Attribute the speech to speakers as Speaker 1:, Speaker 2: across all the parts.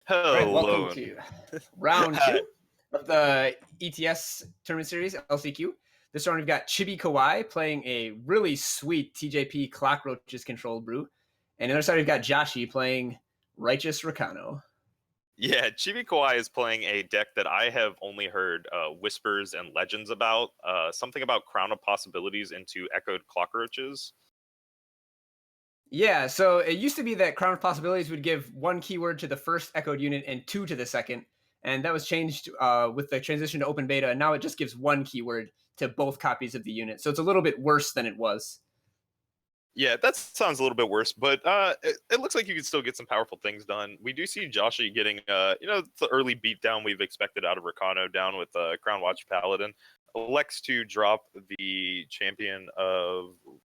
Speaker 1: All right, welcome
Speaker 2: Hello.
Speaker 1: to round
Speaker 2: Hi.
Speaker 1: two of the ETS tournament series, LCQ. This round we've got Chibikawaii playing a really sweet TJP Cockroaches controlled brew. And the other side we've got Joshie playing Righteous Rakano.
Speaker 2: Yeah, Chibikawaii is playing a deck that I have only heard whispers and legends about. Something about Crown of Possibilities into Echoed Clockroaches.
Speaker 1: Yeah, so it used to be that Crown of Possibilities would give one keyword to the first echoed unit and two to the second. And that was changed with the transition to open beta. And now it just gives one keyword to both copies of the unit. So it's a little bit worse than it was.
Speaker 2: Yeah, that sounds a little bit worse, but it looks like you can still get some powerful things done. We do see Joshie getting, the early beatdown we've expected out of Rakano down with Crown Watch Paladin. Elects to drop the champion of,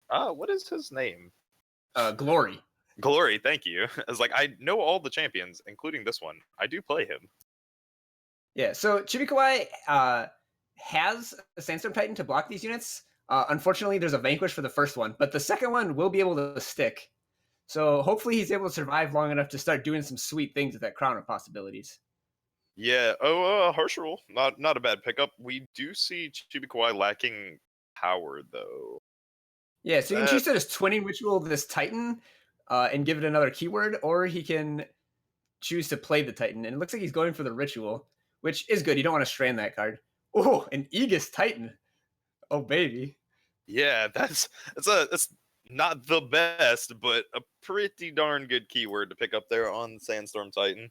Speaker 2: what is his name?
Speaker 1: Glory.
Speaker 2: Glory, thank you. I was like, I know all the champions, including this one. I do play him.
Speaker 1: Yeah, so Chibikawaii has a Sandstorm Titan to block these units. Unfortunately, there's a Vanquish for the first one, but the second one will be able to stick. So hopefully he's able to survive long enough to start doing some sweet things with that Crown of Possibilities.
Speaker 2: Yeah. Harsh Rule, not a bad pickup. We do see Chibikawaii lacking power though.
Speaker 1: Yeah, so you can
Speaker 2: That
Speaker 1: choose to just Twinning Ritual this Titan and give it another keyword, or he can choose to play the Titan. And it looks like he's going for the Ritual, which is good. You don't want to strand that card. Oh, an Aegis Titan. Oh, baby.
Speaker 2: yeah, that's not the best, but a pretty darn good keyword to pick up there on Sandstorm Titan.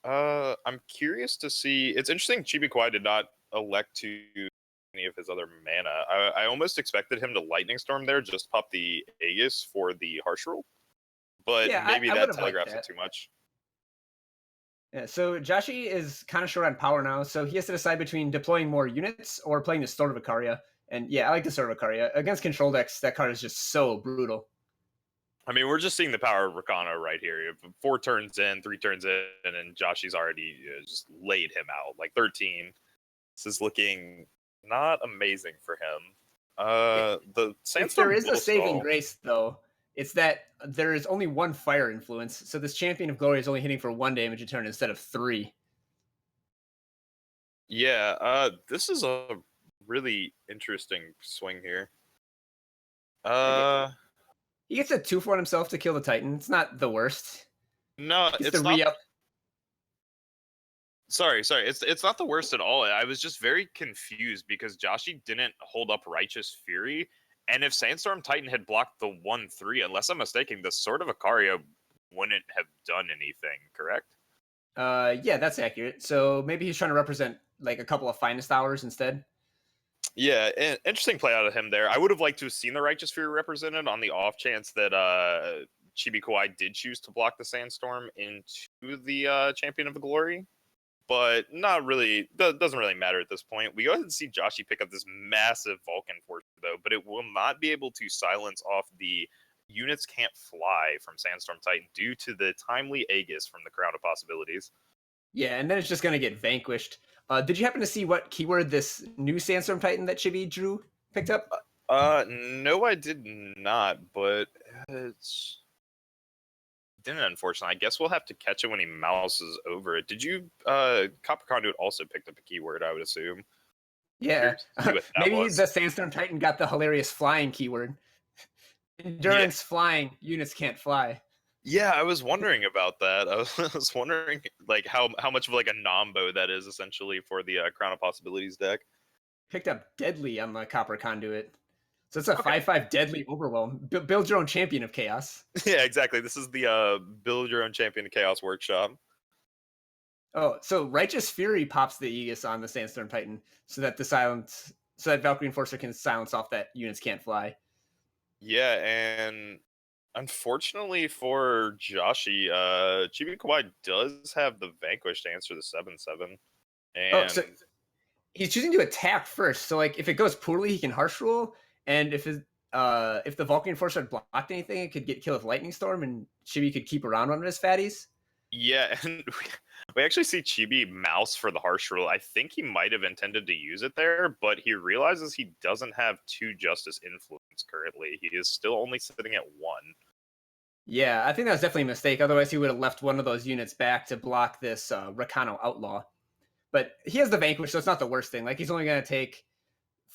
Speaker 2: I'm curious to see. It's interesting. Chibikawaii did not elect to any of his other mana. I almost expected him to Lightning Storm there, just pop the Aegis for the Harsh Rule, but
Speaker 1: Yeah,
Speaker 2: maybe
Speaker 1: I would
Speaker 2: that
Speaker 1: have liked
Speaker 2: telegraphs it
Speaker 1: that.
Speaker 2: too much.
Speaker 1: Yeah, so Joshie is kind of short on power now, so he has to decide between deploying more units or playing the Sword of Icaria. And yeah, I like the Sword of Icaria. Against control decks, that card is just so brutal.
Speaker 2: I mean, we're just seeing the power of Rakano right here. 4 turns in, 3 turns in, and Joshie's already just laid him out. Like 13. This is looking not amazing for him. The
Speaker 1: If there
Speaker 2: Sandstorm
Speaker 1: is a
Speaker 2: will
Speaker 1: saving
Speaker 2: stall.
Speaker 1: grace, though, it's that there is only one fire influence, so this Champion of Glory is only hitting for 1 damage a turn instead of 3.
Speaker 2: Yeah, this is a really interesting swing here.
Speaker 1: Like,
Speaker 2: Uh,
Speaker 1: he gets a 2 for himself to kill the Titan. It's not the worst.
Speaker 2: no,
Speaker 1: He gets the
Speaker 2: it's not.
Speaker 1: re-up.
Speaker 2: Sorry. It's not the worst at all. I was just very confused because Joshie didn't hold up Righteous Fury, and if Sandstorm Titan had blocked the 1/3, unless I'm mistaken, the Sword of Icaria wouldn't have done anything. Correct?
Speaker 1: Yeah, that's accurate. So maybe he's trying to represent like a couple of finest hours instead.
Speaker 2: Yeah, interesting play out of him there. I would have liked to have seen the Righteous Fury represented on the off chance that Chibikawaii did choose to block the Sandstorm into the Champion of the Glory, but not really. Doesn't really matter at this point. We go ahead and see Joshie pick up this massive Vulcan Force though, but it will not be able to silence off the units can't fly from Sandstorm Titan due to the timely Aegis from the Crown of Possibilities.
Speaker 1: Yeah, and then it's just going to get vanquished. Did you happen to see what keyword this new Sandstorm Titan that Chibi drew picked up?
Speaker 2: No, I did not, but it's didn't, unfortunately. I guess we'll have to catch it when he mouses over it. Did you Copper Conduit also picked up a keyword, I would assume.
Speaker 1: Yeah,
Speaker 2: Curious to see what that
Speaker 1: maybe the
Speaker 2: was.
Speaker 1: Sandstorm Titan got the hilarious flying keyword.
Speaker 2: Yeah.
Speaker 1: Endurance flying, units can't fly.
Speaker 2: Yeah, I was wondering about that. I was wondering like how much of like a nombo that is essentially for the Crown of Possibilities deck.
Speaker 1: Picked up Deadly on the Copper Conduit. So it's a
Speaker 2: Okay.
Speaker 1: 5/5 Deadly Overwhelm. Build your own champion of chaos.
Speaker 2: Yeah, exactly. This is the build your own champion chaos workshop.
Speaker 1: Oh, so Righteous Fury pops the Aegis on the Sandstorm Titan so that Valkyrie Enforcer can silence off that units can't fly.
Speaker 2: Yeah, and unfortunately for Joshie, Chibi Kawhi does have the Vanquish to answer the 7/7.
Speaker 1: Oh, so
Speaker 2: And
Speaker 1: he's choosing to attack first. So like if it goes poorly, he can harsh rule, and if the Vulcan Force had blocked anything, it could get killed with Lightning Storm, and Chibi could keep around one of his fatties.
Speaker 2: yeah, and we actually see Chibi mouse for the harsh rule. I think he might have intended to use it there, but he realizes he doesn't have 2 justice influence currently. He is still only sitting at 1.
Speaker 1: Yeah, I think that was definitely a mistake. Otherwise, he would have left one of those units back to block this Rakano Outlaw. But he has the Vanquish, so it's not the worst thing. Like, he's only going to take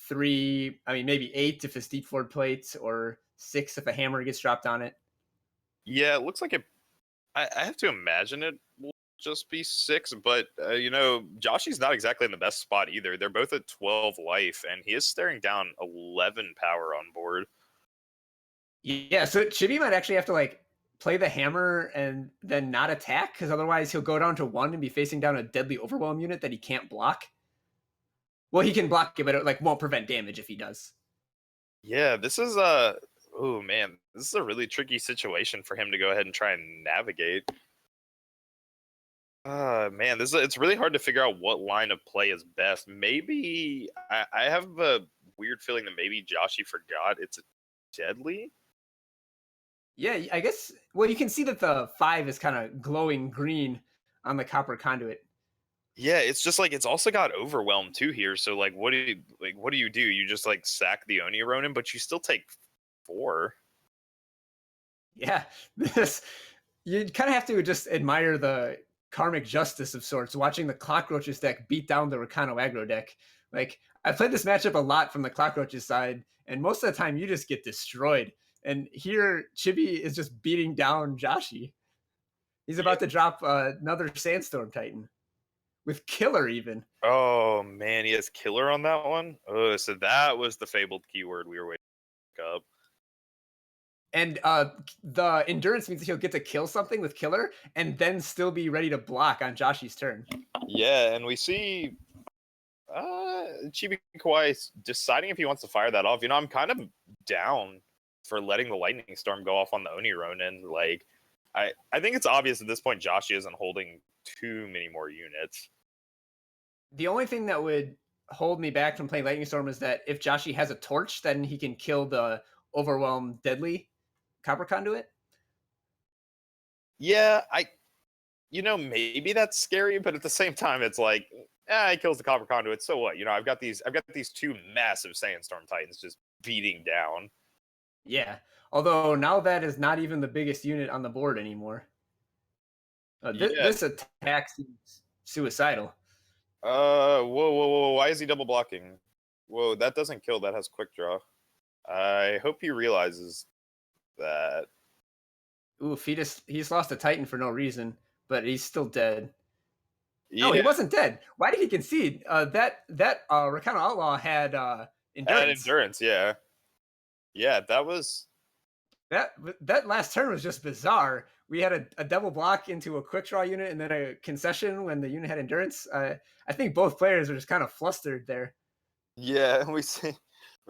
Speaker 1: three, I mean, maybe eight if his deep forward plate, or six if a hammer gets dropped on it.
Speaker 2: Yeah, it looks like it. I have to imagine it will just be 6, but you know, Joshie's not exactly in the best spot either. They're both at 12 life, and he is staring down 11 power on board.
Speaker 1: Yeah, so Chibi might actually have to like play the hammer and then not attack, because otherwise he'll go down to one and be facing down a deadly overwhelm unit that he can't block. Well, he can block it, but it like won't prevent damage if he does.
Speaker 2: Yeah, this is oh man, this is a really tricky situation for him to go ahead and try and navigate. Man, it's really hard to figure out what line of play is best. Maybe I have a weird feeling that maybe Joshie forgot it's deadly.
Speaker 1: Yeah, I guess. Well, you can see that the five is kind of glowing green on the copper conduit.
Speaker 2: Yeah, it's just like it's also got overwhelmed too here. So like, what do you do? You just like sack the Oni Ronin, but you still take 4.
Speaker 1: Yeah, this you kind of have to just admire the karmic justice of sorts, watching the cockroaches deck beat down the Rakano aggro deck. Like, I played this matchup a lot from the cockroaches side, and most of the time you just get destroyed. And here, Chibi is just beating down Joshie. He's
Speaker 2: Yeah.
Speaker 1: about to drop another Sandstorm Titan with Killer even.
Speaker 2: Oh man, he has killer on that one. Oh, so that was the fabled keyword we were waiting to pick up.
Speaker 1: And the endurance means he'll get to kill something with Killer and then still be ready to block on Joshie's turn.
Speaker 2: Yeah, and we see Chibikawaii deciding if he wants to fire that off. You know, I'm kind of down for letting the lightning storm go off on the Oni Ronin. Like, I think it's obvious at this point Joshie isn't holding too many more units.
Speaker 1: The only thing that would hold me back from playing Lightning Storm is that if Joshie has a torch, then he can kill the Overwhelm Deadly Copper Conduit.
Speaker 2: Yeah, you know, maybe that's scary, but at the same time, it's like, he kills the copper conduit. So what? You know, I've got these 2 massive sandstorm titans just beating down.
Speaker 1: Yeah. Although now that is not even the biggest unit on the board anymore.
Speaker 2: Yeah.
Speaker 1: This attack seems suicidal.
Speaker 2: Whoa. Why is he double blocking? Whoa, that doesn't kill. That has quick draw. I hope he realizes that.
Speaker 1: Oof, he's lost a Titan for no reason, but he's still dead. No, he
Speaker 2: Yeah,
Speaker 1: wasn't dead. Why did he concede? That Rakano Outlaw had
Speaker 2: and
Speaker 1: endurance.
Speaker 2: endurance. Yeah, yeah. That was.
Speaker 1: That last turn was just bizarre. We had a double block into a quick draw unit and then a concession when the unit had endurance. I think both players are just kind of flustered there.
Speaker 2: Yeah, we see.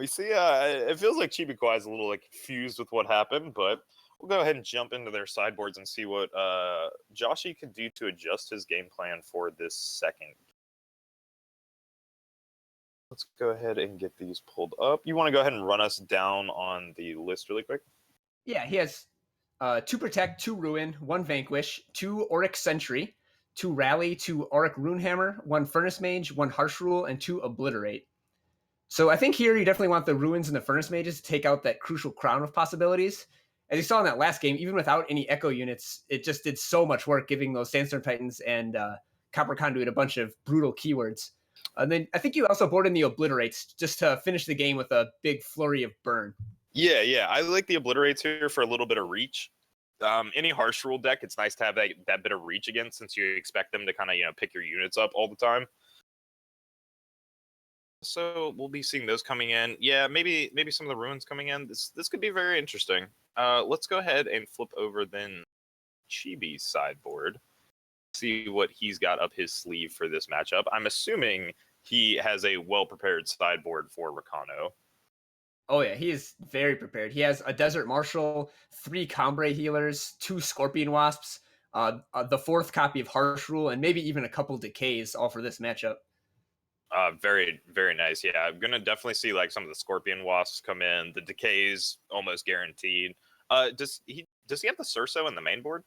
Speaker 2: It feels like Chibikawa is a little like confused with what happened, but we'll go ahead and jump into their sideboards and see what Joshie could do to adjust his game plan for this second. Let's go ahead and get these pulled up. You want to go ahead and run us down on the list really quick?
Speaker 1: Yeah, he has 2 Protect, 2 Ruin, 1 Vanquish, 2 Auric Sentry, 2 Rally, 2 Auric Runehammer, 1 Furnace Mage, 1 Harsh Rule, and 2 Obliterate. So I think here you definitely want the Ruins and the Furnace Mages to take out that crucial crown of possibilities. As you saw in that last game, even without any Echo units, it just did so much work giving those Sandstorm Titans and Copper Conduit a bunch of brutal keywords. And then I think you also board in the Obliterates just to finish the game with a big flurry of burn.
Speaker 2: Yeah. I like the obliterates here for a little bit of reach. Any harsh rule deck, it's nice to have that bit of reach again, since you expect them to kind of pick your units up all the time. So we'll be seeing those coming in. Yeah, maybe some of the ruins coming in. This could be very interesting. Let's go ahead and flip over then Chibi's sideboard. See what he's got up his sleeve for this matchup. I'm assuming he has a well-prepared sideboard for Rakano.
Speaker 1: Oh yeah, he is very prepared. He has a Desert Marshal, 3 Combre healers, 2 Scorpion Wasps, the 4th copy of Harsh Rule, and maybe even a couple Decays, all for this matchup.
Speaker 2: Very, very nice. Yeah, I'm gonna definitely see like some of the Scorpion Wasps come in. The Decays almost guaranteed. Does he have the Surso in the main board?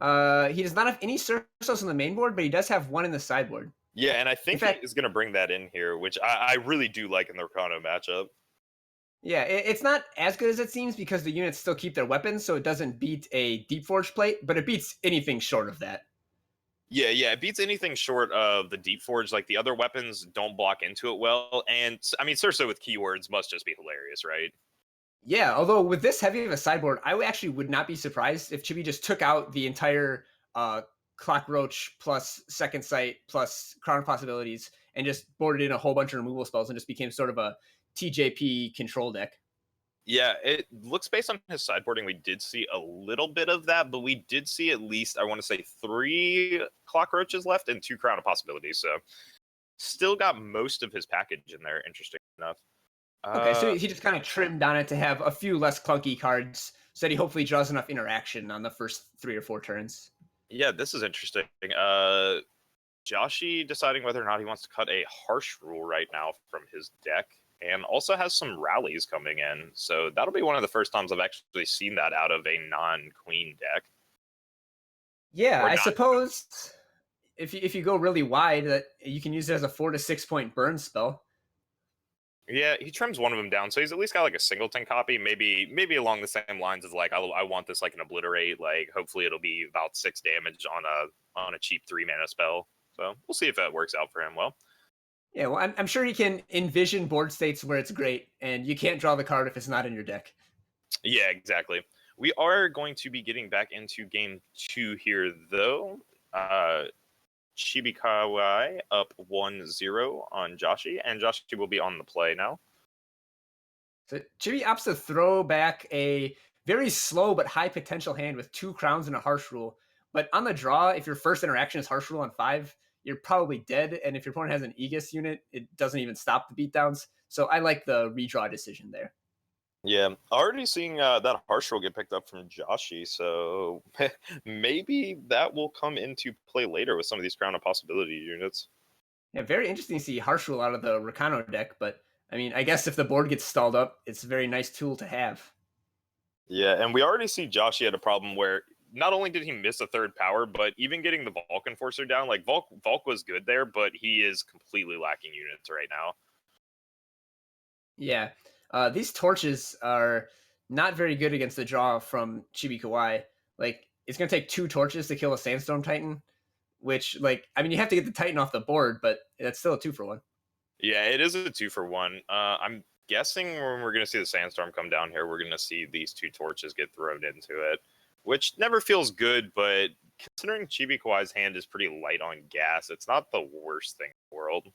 Speaker 1: He does not have any Sursos on the main board, but he does have one in the sideboard.
Speaker 2: Yeah, and I
Speaker 1: In
Speaker 2: think he
Speaker 1: fact,
Speaker 2: is gonna bring that in here, which I really do like in the Rakano matchup.
Speaker 1: Yeah, it's not as good as it seems because the units still keep their weapons, so it doesn't beat a deep forge plate, but it beats anything short of that.
Speaker 2: Yeah, yeah, it beats anything short of the Deep Forge. Like the other weapons don't block into it well, and I mean, Cerso with keywords must just be hilarious, right?
Speaker 1: Yeah, although with this heavy of a sideboard, actually would not be surprised if Chibi just took out the entire uh, Cockroach plus Second Sight plus Crown Possibilities and just boarded in a whole bunch of removal spells and just became sort of a TJP control deck.
Speaker 2: Yeah, it looks based on his sideboarding, we did see a little bit of that, but we did see at least, I want to say, 3 Cockroaches left and 2 Crown of Possibilities. So still got most of his package in there, interesting enough.
Speaker 1: Okay, so
Speaker 2: Uh,
Speaker 1: he just kind of trimmed on it to have a few less clunky cards so that he hopefully draws enough interaction on the first 3 or 4 turns.
Speaker 2: yeah, this is interesting. Joshie deciding whether or not he wants to cut a harsh rule right now from his deck, and also has some rallies coming in. So that'll be one of the first times I've actually seen that out of a non-queen deck.
Speaker 1: Yeah,
Speaker 2: Or
Speaker 1: I
Speaker 2: not.
Speaker 1: suppose if you go really wide, that you can use it as a 4 to 6 point burn spell.
Speaker 2: Yeah, he trims one of them down, so he's at least got like a singleton copy. Maybe along the same lines as like I want this like an obliterate. Like hopefully it'll be about 6 damage on a cheap 3 mana spell. So we'll see if that works out for him well.
Speaker 1: Yeah, well, I'm sure he can envision board states where it's great, and you can't draw the card if it's not in your deck.
Speaker 2: Yeah, exactly. We are going to be getting back into game 2 here, though. Chibikawaii up 1-0 on Joshie, and Joshie will be on the play now.
Speaker 1: So Chibi opts to throw back a very slow but high potential hand with 2 crowns and a harsh rule. But on the draw, if your first interaction is harsh rule on 5, you're probably dead. And if your opponent has an Aegis unit, it doesn't even stop the beatdowns. So I like the redraw decision there.
Speaker 2: Yeah, already seeing that harsh roll get picked up from Joshie, so maybe that will come into play later with some of these Crown of Possibility units.
Speaker 1: Yeah, very interesting to see harsh rule out of the Rakano deck. But I mean, I guess if the board gets stalled up, it's a very nice tool to have.
Speaker 2: Yeah, and we already see Joshie had a problem where not only did he miss a third power, but even getting the Vulcan Forcer down, like Volk was good there, but he is completely lacking units right now.
Speaker 1: Yeah, these torches are not very good against the draw from Chibikawaii. Like, it's gonna take 2 torches to kill a Sandstorm Titan, which, like, I mean, you have to get the Titan off the board, but that's still a 2 for 1.
Speaker 2: Yeah, it is a 2-for-1. I'm guessing when we're going to see the Sandstorm come down here, we're going to see these 2 torches get thrown into it, which never feels good, but considering Chibikawai's hand is pretty light on gas, it's not the worst thing in the world.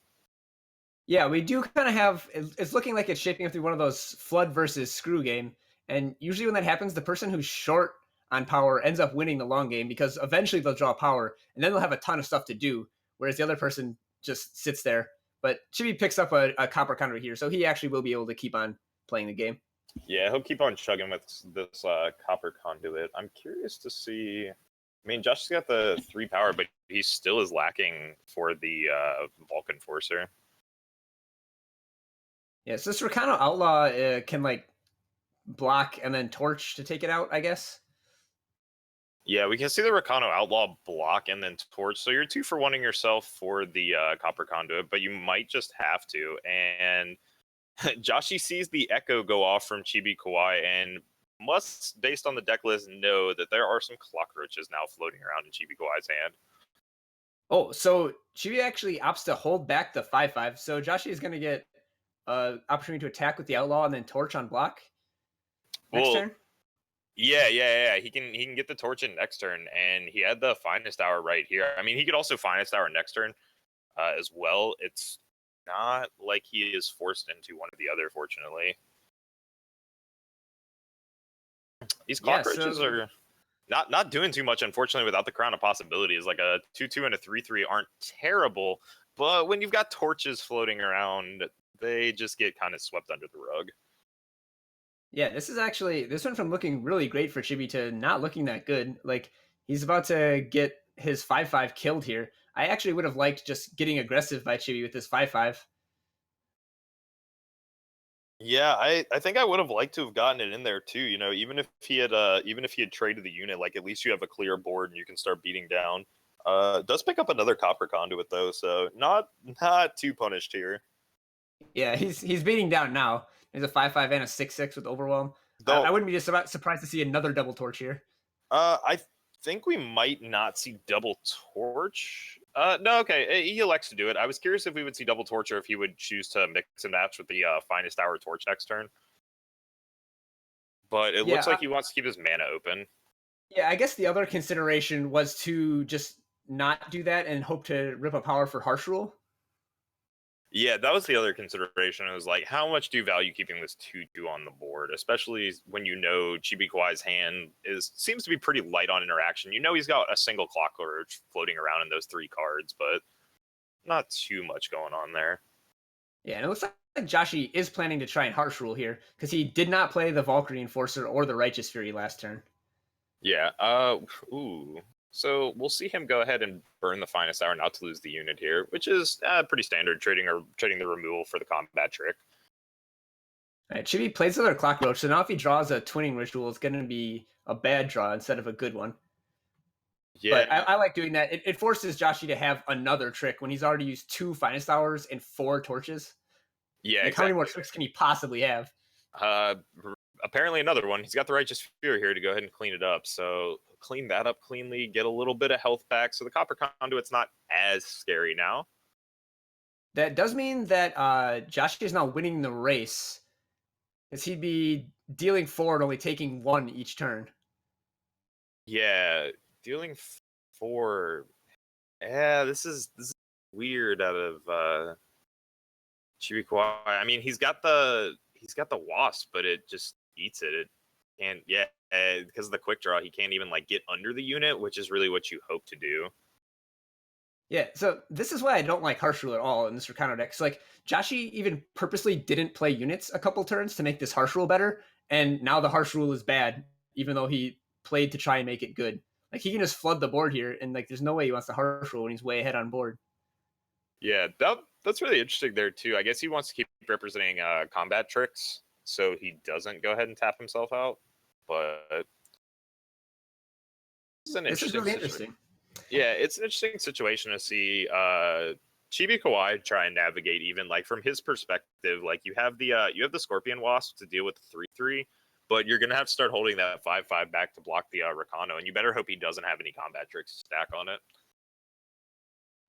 Speaker 1: Yeah, we do kind of have. It's looking like it's shaping up to be one of those flood versus screw game, and usually when that happens, the person who's short on power ends up winning the long game because eventually they'll draw power, and then they'll have a ton of stuff to do, whereas the other person just sits there. But Chibi picks up a copper counter here, so he actually will be able to keep on playing the game.
Speaker 2: Yeah, he'll keep on chugging with this copper conduit. I'm curious to see. I mean, Josh's got the 3 power, but he still is lacking for the Vulcan Forcer.
Speaker 1: Yeah, so this Rakano Outlaw can like block and then torch to take it out, I guess.
Speaker 2: Yeah, we can see the Rakano Outlaw block and then torch. So you're 2-for-1ing yourself for the copper conduit, but you might just have to. And Joshie sees the echo go off from Chibikawaii and must, based on the deck list, know that there are some cockroaches now floating around in Chibikawai's hand.
Speaker 1: Oh, so Chibi actually opts to hold back the 5/5. So Joshi is going to get opportunity to attack with the Outlaw and then torch on block next
Speaker 2: Well,
Speaker 1: turn.
Speaker 2: yeah. He can get the torch in next turn, and he had the finest hour right here. I mean, he could also finest hour next turn as well. It's not like he is forced into one or the other, fortunately. These
Speaker 1: Yeah,
Speaker 2: cockroaches
Speaker 1: so
Speaker 2: are not doing too much, unfortunately, without the Crown of Possibilities. Like a 2-2 and a 3-3 aren't terrible, but when you've got torches floating around, they just get kind of swept under the rug.
Speaker 1: yeah, this went from looking really great for Chibi to not looking that good. Like he's about to get his 5/5 killed here. I actually would have liked just getting aggressive by Chibi with this 5/5.
Speaker 2: Yeah, I think I would have liked to have gotten it in there too. You know, even if he had traded the unit, like at least you have a clear board and you can start beating down. Does pick up another copper conduit though, so not too punished here.
Speaker 1: Yeah, he's beating down now. He's a 5/5 and a 6/6 with overwhelm. I
Speaker 2: Though,
Speaker 1: wouldn't be just surprised to see another double torch here.
Speaker 2: I think we might not see double torch. No, okay, he elects to do it. I was curious if we would see double torch or if he would choose to mix and match with the finest hour torch next turn. But it looks
Speaker 1: Yeah,
Speaker 2: like he wants to keep his mana open.
Speaker 1: yeah. I guess the other consideration was to just not do that and hope to rip a power for Harsh Rule.
Speaker 2: Yeah, that was the other consideration. It was like, how much do you value keeping this 2/2 on the board, especially when you know Chibikawai's hand seems to be pretty light on interaction. You know he's got a single Clock Urge floating around in those 3 cards, but not too much going on there.
Speaker 1: Yeah, and it looks like Joshie is planning to try and Harsh Rule here because he did not play the Valkyrie Enforcer or the Righteous Fury last turn.
Speaker 2: Yeah. Ooh. So we'll see him go ahead and burn the finest hour not to lose the unit here, which is pretty standard trading the removal for the combat trick.
Speaker 1: All right, Chibi plays another Clock Roach, so now if he draws a Twinning Ritual, it's going to be a bad draw instead of a good one.
Speaker 2: Yeah.
Speaker 1: But I like doing that. It forces Joshie to have another trick when he's already used 2 finest hours and 4 torches.
Speaker 2: Yeah.
Speaker 1: Like,
Speaker 2: Exactly.
Speaker 1: how many more tricks can he possibly have?
Speaker 2: Apparently another one. He's got the Righteous Fury here to go ahead and clean it up. So clean that up cleanly, get a little bit of health back. So the Copper Conduit's not as scary now.
Speaker 1: That does mean that Joshie is now winning the race, as he'd be dealing 4 and only taking 1 each turn.
Speaker 2: Yeah, dealing 4. Yeah, this is weird out of Chibikawaii. I mean, he's got the Wasp, but it just eats it. It can't. Yeah, because of the quick draw, he can't even like get under the unit, which is really what you hope to do.
Speaker 1: Yeah, so this is why I don't like Harsh Rule at all in this Rakano deck. So like Joshie even purposely didn't play units a couple turns to make this Harsh Rule better, and now the Harsh Rule is bad, even though he played to try and make it good. Like he can just flood the board here, and like there's no way he wants to Harsh Rule when he's way ahead on board.
Speaker 2: Yeah, that's really interesting there too. I guess he wants to keep representing combat tricks, so he doesn't go ahead and tap himself out. But this is an
Speaker 1: This is
Speaker 2: interesting
Speaker 1: really
Speaker 2: situation.
Speaker 1: interesting.
Speaker 2: Yeah, it's an interesting situation to see Chibikawaii try and navigate. Even like from his perspective, like you have the Scorpion Wasp to deal with the 3/3, but you're gonna have to start holding that 5/5 back to block the Rakano, and you better hope he doesn't have any combat tricks to stack on it.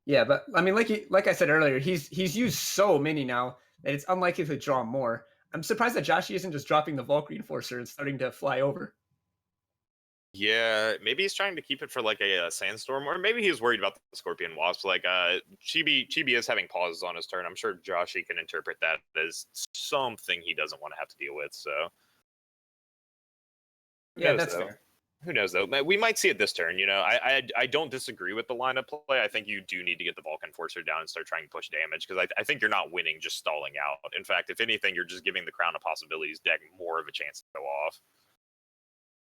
Speaker 1: Yeah, but I mean, like I said earlier, he's used so many now that it's unlikely to draw more. I'm surprised that Joshie isn't just dropping the Valkyrie Enforcer and starting to fly over.
Speaker 2: Yeah, maybe he's trying to keep it for like a sandstorm, or maybe he's worried about the Scorpion Wasp. Like Chibi is having pauses on his turn. I'm sure Joshie can interpret that as something he doesn't want to have to deal with. So who
Speaker 1: Yeah,
Speaker 2: knows
Speaker 1: that's
Speaker 2: though?
Speaker 1: fair.
Speaker 2: Who knows though? We might see it this turn. You know, I don't disagree with the lineup play. I think you do need to get the Vulcan Forcer down and start trying to push damage because I think you're not winning just stalling out. In fact, if anything, you're just giving the Crown of Possibilities deck more of a chance to go off.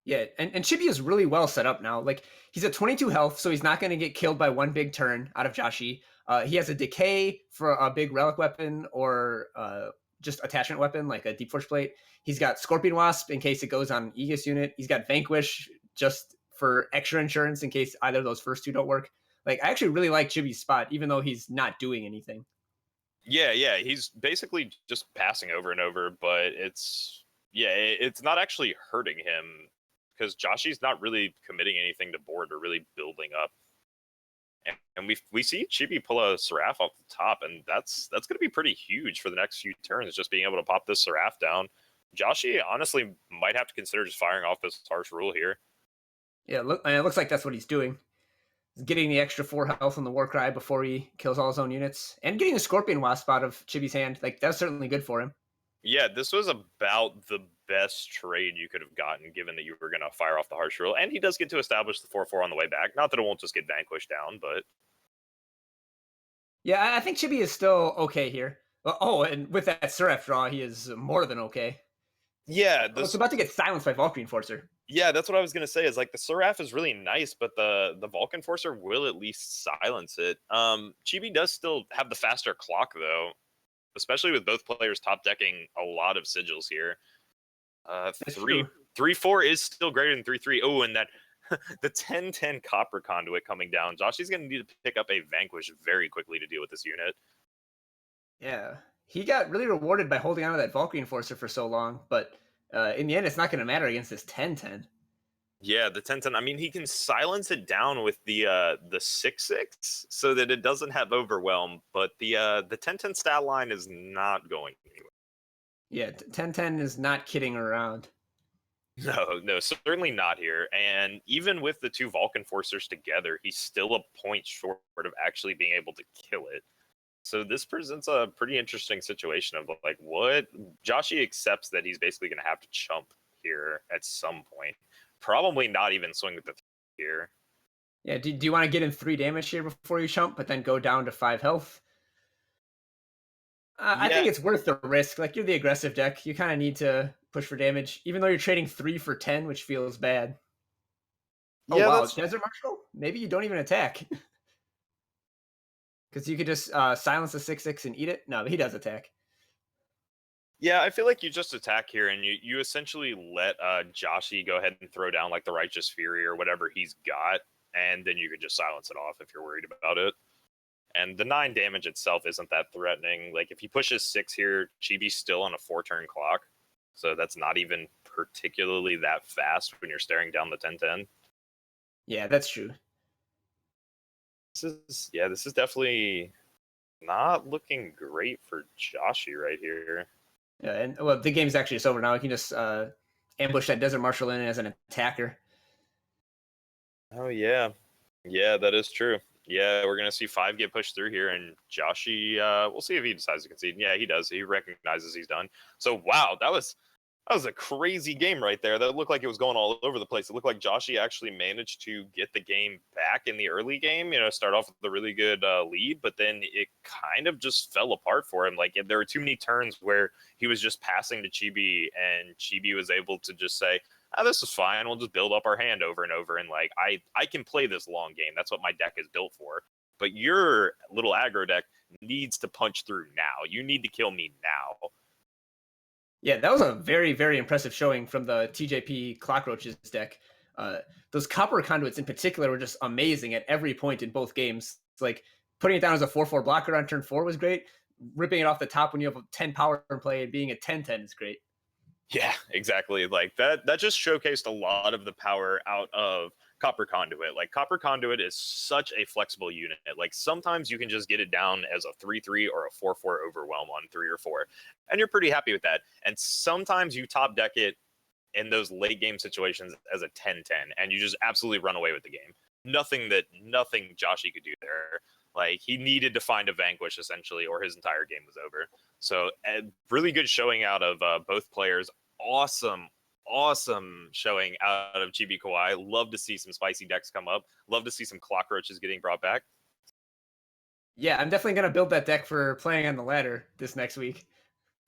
Speaker 1: Yeah, and Chibi is really well set up now. Like he's at 22 health, so he's not going to get killed by one big turn out of Joshie. He has a decay for a big relic weapon or just attachment weapon like a deep force plate. He's got Scorpion Wasp in case it goes on an Aegis unit. He's got Vanquish just for extra insurance in case either of those first 2 don't work. Like I actually really like Chibi's spot, even though he's not doing anything.
Speaker 2: Yeah, he's basically just passing over and over, but it's not actually hurting him because Joshie's not really committing anything to board or really building up. And we see Chibi pull a Seraph off the top, and that's going to be pretty huge for the next few turns, just being able to pop this Seraph down. Joshie honestly might have to consider just firing off this Harsh Rule here.
Speaker 1: Yeah, and it looks like that's what he's doing. He's getting the extra 4 health on the Warcry before he kills all his own units, and getting a Scorpion Wasp out of Chibi's hand. Like that's certainly good for him.
Speaker 2: Yeah, this was about the best trade you could have gotten, given that you were going to fire off the Harsh Rule, and he does get to establish the 4/4 on the way back. Not that it won't just get vanquished down, but
Speaker 1: Yeah, I think Chibi is still okay here. Oh, and with that Seraph draw, he is more than okay.
Speaker 2: yeah,
Speaker 1: Oh, it's about to get silenced by Valkyrie Enforcer.
Speaker 2: Yeah, that's what I was gonna say. Is like the Seraph is really nice, but the Vulcan Forcer will at least silence it. Chibi does still have the faster clock though, especially with both players top decking a lot of sigils here.
Speaker 1: That's
Speaker 2: Three
Speaker 1: true.
Speaker 2: 3/4 is still greater than 3/3. Oh, and that the 10/10 Copper Conduit coming down. Joshie's gonna need to pick up a Vanquish very quickly to deal with this unit.
Speaker 1: Yeah. he got really rewarded by holding on to that Valkyrie Enforcer for so long, but in the end, it's not going to matter against this 10-10.
Speaker 2: Yeah, the 10-10. I mean, he can silence it down with the 6-6 so that it doesn't have overwhelm, but the 10-10 stat line is not going anywhere.
Speaker 1: Yeah, 10-10 is not kidding around.
Speaker 2: No, no, certainly not here. And even with the two Vulcan Forcers together, he's still a point short of actually being able to kill it. So this presents a pretty interesting situation of like what Joshie accepts that he's basically going to have to chump here at some point. Probably not even swing with the here.
Speaker 1: Yeah, do you want to get in 3 damage here before you chump, but then go down to 5 health? I
Speaker 2: Yeah,
Speaker 1: think it's worth the risk. Like, you're the aggressive deck. You kind of need to push for damage, even though you're trading 3 for 10, which feels bad. Oh,
Speaker 2: yeah,
Speaker 1: wow.
Speaker 2: that's
Speaker 1: Desert Marshal? Maybe you don't even attack. Because you could just silence the 6-6 and eat it. No, but he does attack.
Speaker 2: yeah. I feel like you just attack here, and you essentially let Joshie go ahead and throw down like the Righteous Fury or whatever he's got, and then you could just silence it off if you're worried about it. And the 9 damage itself isn't that threatening. Like if he pushes 6 here, Chibi's still on a 4-turn clock, so that's not even particularly that fast when you're staring down the 10-10.
Speaker 1: Yeah, that's true.
Speaker 2: This is definitely not looking great for Joshie right here.
Speaker 1: Yeah, and well, the game's actually just over now. You can just ambush that Desert Marshal in as an attacker.
Speaker 2: Oh yeah, yeah, that is true. Yeah, we're gonna see 5 get pushed through here, and Joshie, we'll see if he decides to concede. Yeah, he does. He recognizes he's done. So wow, that was a crazy game right there. That looked like it was going all over the place. It looked like Joshie actually managed to get the game back in the early game. Start off with a really good lead, but then it kind of just fell apart for him. Like there were too many turns where he was just passing to Chibi, and Chibi was able to just say, this is fine. We'll just build up our hand over and over. And like, I can play this long game. That's what my deck is built for. But your little aggro deck needs to punch through now. You need to kill me now.
Speaker 1: Yeah, that was a very, very impressive showing from the TJP Clockroaches deck. Uh, those Copper Conduits in particular were just amazing at every point in both games. It's like putting it down as a 4-4 blocker on turn 4 was great. Ripping it off the top when you have a 10 power in play and being a 10-10 is great.
Speaker 2: Yeah, exactly. Like that just showcased a lot of the power out of Copper Conduit. Like Copper Conduit is such a flexible unit. Like sometimes you can just get it down as a 3-3 or a 4-4 overwhelm on 3 or 4, and you're pretty happy with that. And sometimes you top deck it in those late game situations as a 10-10, and you just absolutely run away with the game. Nothing Joshie could do there. Like he needed to find a vanquish essentially, or his entire game was over. So a really good showing out of both players. Awesome showing out of Chibikawaii. Love to see some spicy decks come up. Love to see some Clockroaches getting brought back.
Speaker 1: Yeah, I'm definitely going to build that deck for playing on the ladder this next week.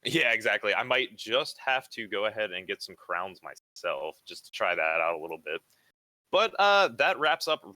Speaker 2: Yeah, exactly. I might just have to go ahead and get some crowns myself just to try that out a little bit. But that wraps up